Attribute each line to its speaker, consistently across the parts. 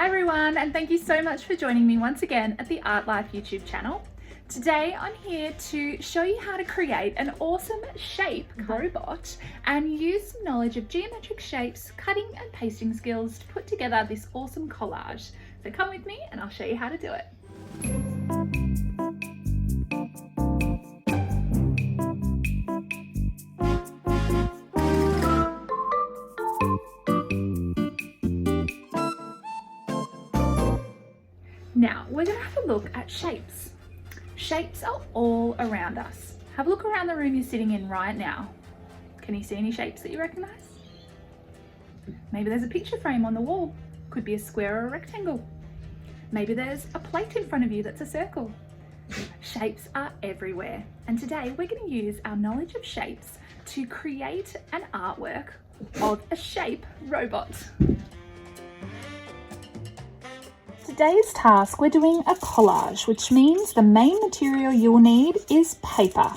Speaker 1: Hi everyone, and thank you so much for joining me once again at the Artlife YouTube channel. Today I'm here to show you how to create an awesome shape robot and use some knowledge of geometric shapes, cutting and pasting skills to put together this awesome collage. So come with me and I'll show you how to do it. Now, we're going to have a look at shapes. Shapes are all around us. Have a look around the room you're sitting in right now. Can you see any shapes that you recognise? Maybe there's a picture frame on the wall. Could be a square or a rectangle. Maybe there's a plate in front of you that's a circle. Shapes are everywhere, and today we're going to use our knowledge of shapes to create an artwork of a shape robot. Today's task, we're doing a collage, which means the main material you'll need is paper.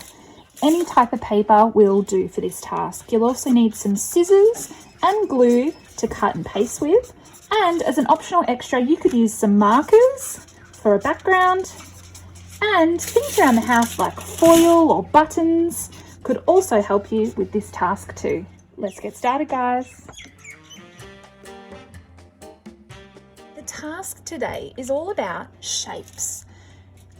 Speaker 1: Any type of paper will do for this task. You'll also need some scissors and glue to cut and paste with. And as an optional extra, you could use some markers for a background, and things around the house like foil or buttons could also help you with this task too. Let's get started, guys. The task today is all about shapes,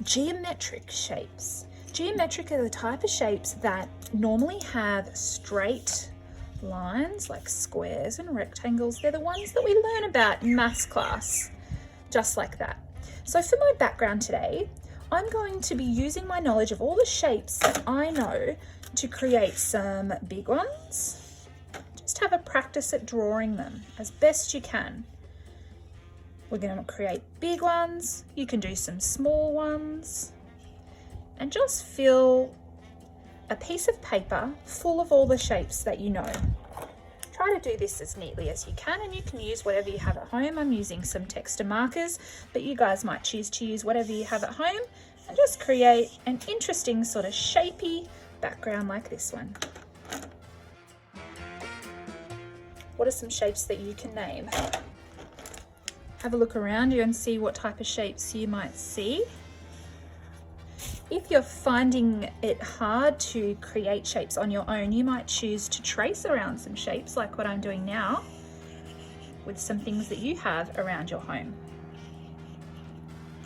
Speaker 1: geometric shapes. Geometric are the type of shapes that normally have straight lines like squares and rectangles. They're the ones that we learn about in maths class, just like that. So for my background today, I'm going to be using my knowledge of all the shapes that I know to create some big ones. Just have a practice at drawing them as best you can. We're going to create big ones. You can do some small ones and just fill a piece of paper full of all the shapes that you know. Try to do this as neatly as you can, and you can use whatever you have at home. I'm using some texture markers, but you guys might choose to use whatever you have at home and just create an interesting sort of shapy background like this one. What are some shapes that you can name? Have a look around you and see what type of shapes you might see. If you're finding it hard to create shapes on your own, you might choose to trace around some shapes like what I'm doing now with some things that you have around your home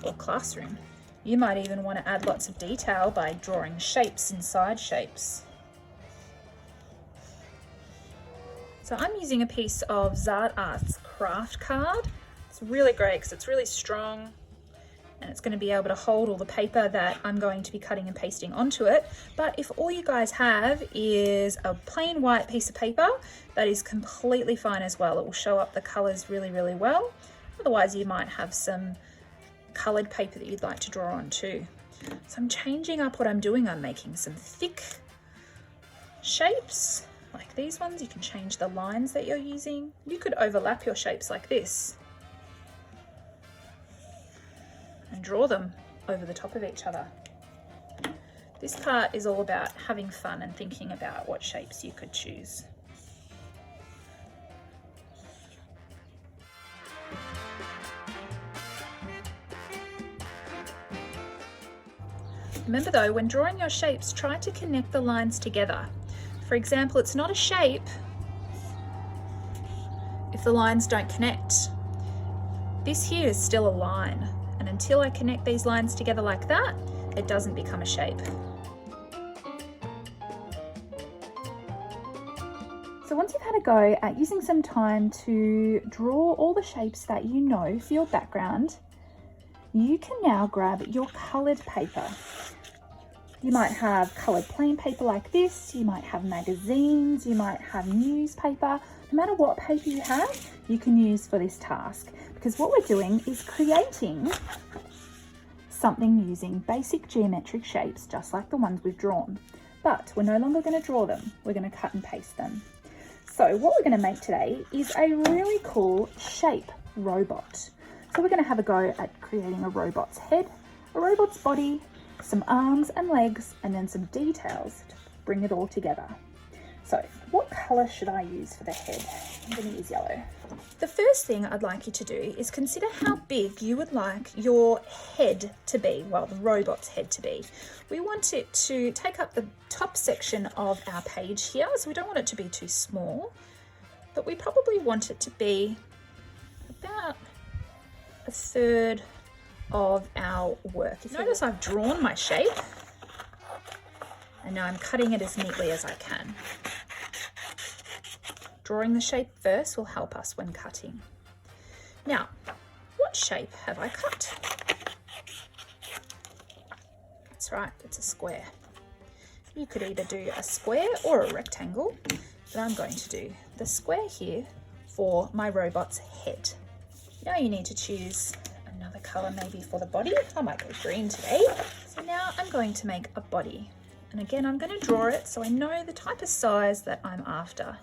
Speaker 1: or classroom. You might even want to add lots of detail by drawing shapes inside shapes. So I'm using a piece of Zart Art's craft card. It's really great because it's really strong and it's going to be able to hold all the paper that I'm going to be cutting and pasting onto it. But if all you guys have is a plain white piece of paper, that is completely fine as well. It will show up the colours really, really well. Otherwise, you might have some coloured paper that you'd like to draw on too. So I'm changing up what I'm doing. I'm making some thick shapes like these ones. You can change the lines that you're using. You could overlap your shapes like this and draw them over the top of each other. This part is all about having fun and thinking about what shapes you could choose. Remember though, when drawing your shapes, try to connect the lines together. For example, it's not a shape if the lines don't connect. This here is still a line. And until I connect these lines together like that, it doesn't become a shape. So once you've had a go at using some time to draw all the shapes that you know for your background, you can now grab your coloured paper. You might have coloured plain paper like this, you might have magazines, you might have newspaper. No matter what paper you have, you can use for this task, because what we're doing is creating something using basic geometric shapes, just like the ones we've drawn. But we're no longer going to draw them, we're going to cut and paste them. So what we're going to make today is a really cool shape robot. So we're going to have a go at creating a robot's head, a robot's body, some arms and legs, and then some details to bring it all together. So what colour should I use for the head? I'm going to use yellow. the first thing I'd like you to do is consider how big you would like your head to be, well, the robot's head to be. We want it to take up the top section of our page here, so we don't want it to be too small, but we probably want it to be about a third of our work. If you notice, I've drawn my shape and now I'm cutting it as neatly as I can. Drawing the shape first will help us when cutting. Now, what shape have I cut? That's right, it's a square. You could either do a square or a rectangle, but I'm going to do the square here for my robot's head. Now you need to choose another colour maybe for the body. I might go green today. So now I'm going to make a body. And again, I'm going to draw it so I know the type of size that I'm after.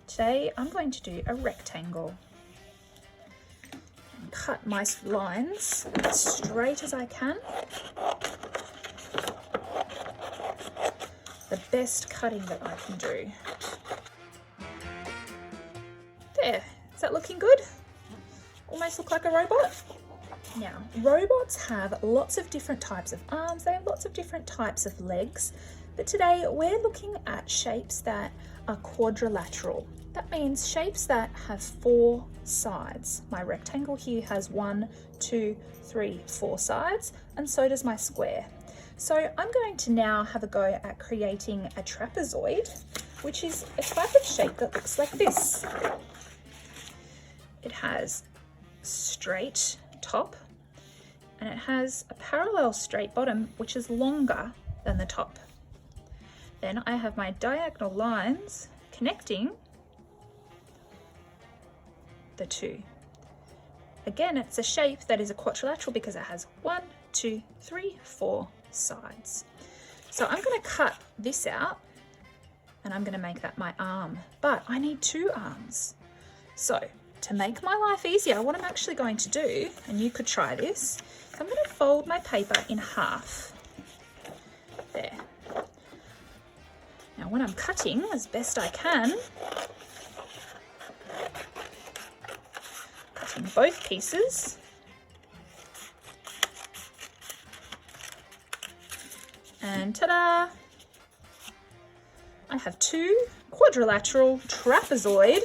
Speaker 1: Today I'm going to do a rectangle and cut my lines as straight as I can. The best cutting that I can do. There, is that looking good? Almost look like a robot. Now, robots have lots of different types of arms, they have lots of different types of legs, but today we're looking at shapes that are quadrilateral. That means shapes that have 4 sides. My rectangle here has 1, 2, 3, 4 sides, and so does my square. So I'm going to now have a go at creating a trapezoid, which is a type of shape that looks like this. It has straight top and it has a parallel straight bottom, which is longer than the top. Then I have my diagonal lines connecting the two. Again, it's a shape that is a quadrilateral because it has 1, 2, 3, 4 sides. So I'm going to cut this out and I'm going to make that my arm, but I need 2 arms. So to make my life easier, what I'm actually going to do, and you could try this, I'm going to fold my paper in half. There. Now when I'm cutting as best I can, cutting both pieces, and ta-da! I have 2 quadrilateral trapezoid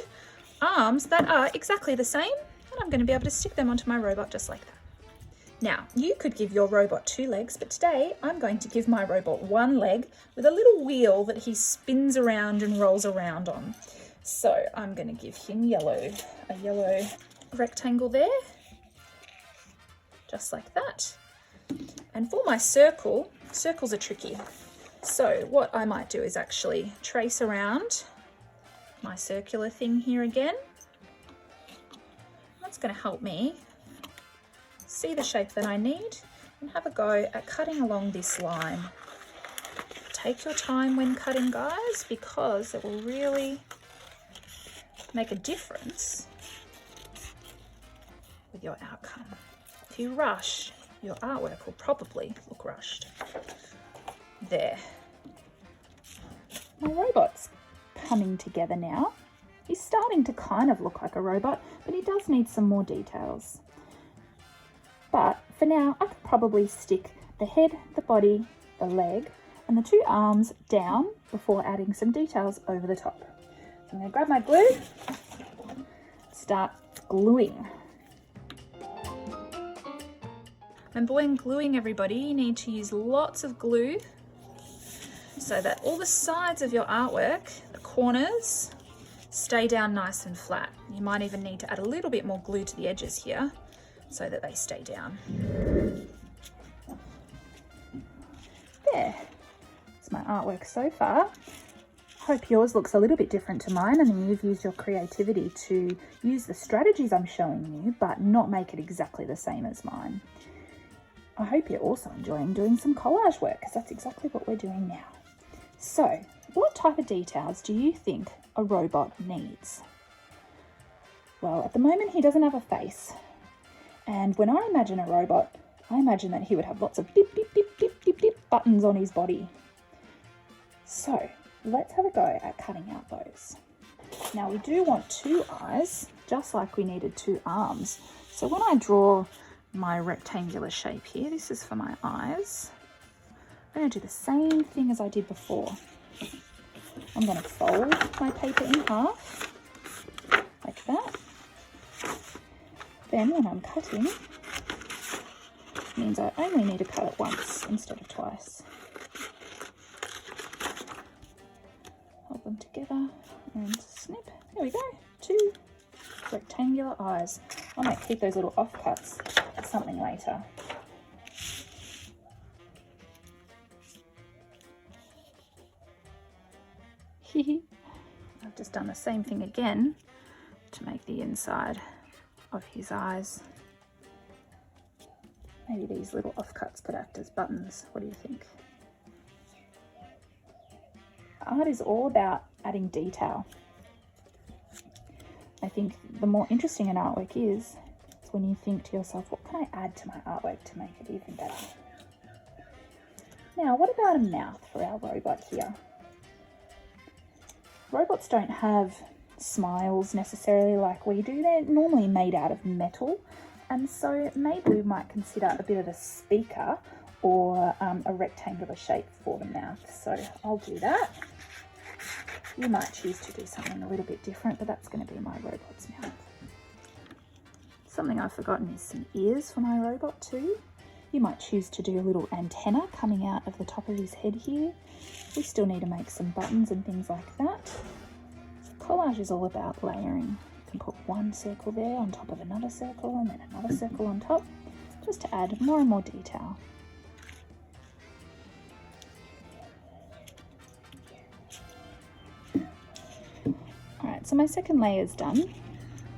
Speaker 1: arms that are exactly the same, and I'm going to be able to stick them onto my robot just like that. Now, you could give your robot 2 legs, but today I'm going to give my robot 1 leg with a little wheel that he spins around and rolls around on. So I'm going to give him a yellow rectangle there, just like that. And for my circle, circles are tricky. So what I might do is actually trace around my circular thing here again. That's going to help me see the shape that I need and have a go at cutting along this line. Take your time when cutting, guys, because it will really make a difference with your outcome. If you rush, your artwork will probably look rushed. There. My robot's coming together now. He's starting to kind of look like a robot, but he does need some more details. But for now, I could probably stick the head, the body, the leg, and the 2 arms down before adding some details over the top. So I'm going to grab my glue, start gluing. And when gluing, everybody, you need to use lots of glue so that all the sides of your artwork, the corners, stay down nice and flat. You might even need to add a little bit more glue to the edges here so that they stay down. There, that's my artwork so far. Hope yours looks a little bit different to mine and you've used your creativity to use the strategies I'm showing you, but not make it exactly the same as mine. I hope you're also enjoying doing some collage work, because that's exactly what we're doing now. So, what type of details do you think a robot needs? Well, at the moment he doesn't have a face. And when I imagine a robot, I imagine that he would have lots of beep, beep, beep, beep, beep, beep buttons on his body. So let's have a go at cutting out those. Now we do want 2 eyes just like we needed 2 arms. So when I draw my rectangular shape here, this is for my eyes, I'm going to do the same thing as I did before. I'm going to fold my paper in half, like that. Then when I'm cutting, it means I only need to cut it once instead of twice. Hold them together and snip. There we go, 2 rectangular eyes. I might keep those little offcuts for something later. I've just done the same thing again to make the inside of his eyes. Maybe these little offcuts could act as buttons. What do you think? Art is all about adding detail. I think the more interesting an artwork is when you think to yourself, what can I add to my artwork to make it even better? Now, what about a mouth for our robot here? Robots don't have smiles necessarily like we do. They're normally made out of metal, and so maybe we might consider a bit of a speaker or a rectangular shape for the mouth. So I'll do that. You might choose to do something a little bit different, but that's going to be my robot's mouth. Something I've forgotten is some ears for my robot too. You might choose to do a little antenna coming out of the top of his head here. We still need to make some buttons and things like that. Collage is all about layering. You can put one circle there on top of another circle and then another circle on top, just to add more and more detail. Alright, so my second layer is done,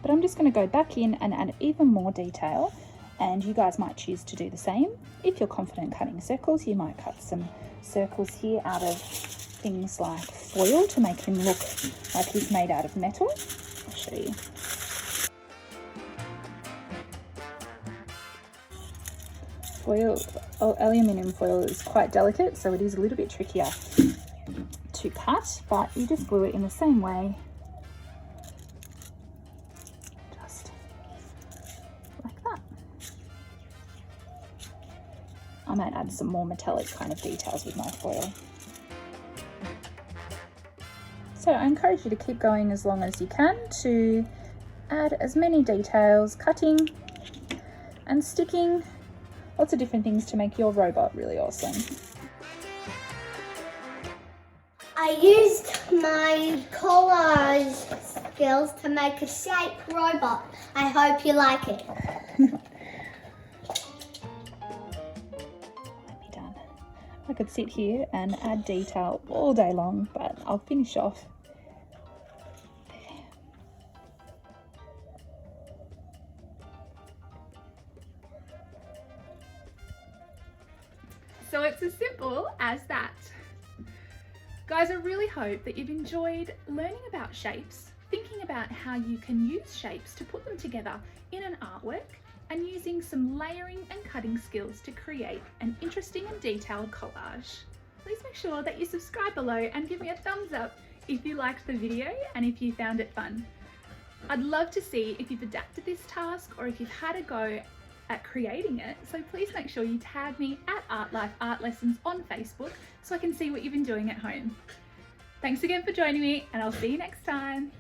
Speaker 1: but I'm just going to go back in and add even more detail, and you guys might choose to do the same. If you're confident cutting circles, you might cut some circles here out of things like foil to make him look like he's made out of metal. I'll show you. Foil, aluminium foil is quite delicate, so it is a little bit trickier to cut, but you just glue it in the same way, just like that. I might add some more metallic kind of details with my foil. So I encourage you to keep going as long as you can to add as many details, cutting and sticking, lots of different things to make your robot really awesome.
Speaker 2: I used my collage skills to make a shape robot. I hope you like it.
Speaker 1: I could sit here and add detail all day long, but I'll finish off there.
Speaker 3: So it's as simple as that. Guys, I really hope that you've enjoyed learning about shapes, thinking about how you can use shapes to put them together in an artwork, and using some layering and cutting skills to create an interesting and detailed collage. Please make sure that you subscribe below and give me a thumbs up if you liked the video and if you found it fun. I'd love to see if you've adapted this task or if you've had a go at creating it, so please make sure you tag me at Artlife Art Lessons on Facebook so I can see what you've been doing at home. Thanks again for joining me, and I'll see you next time.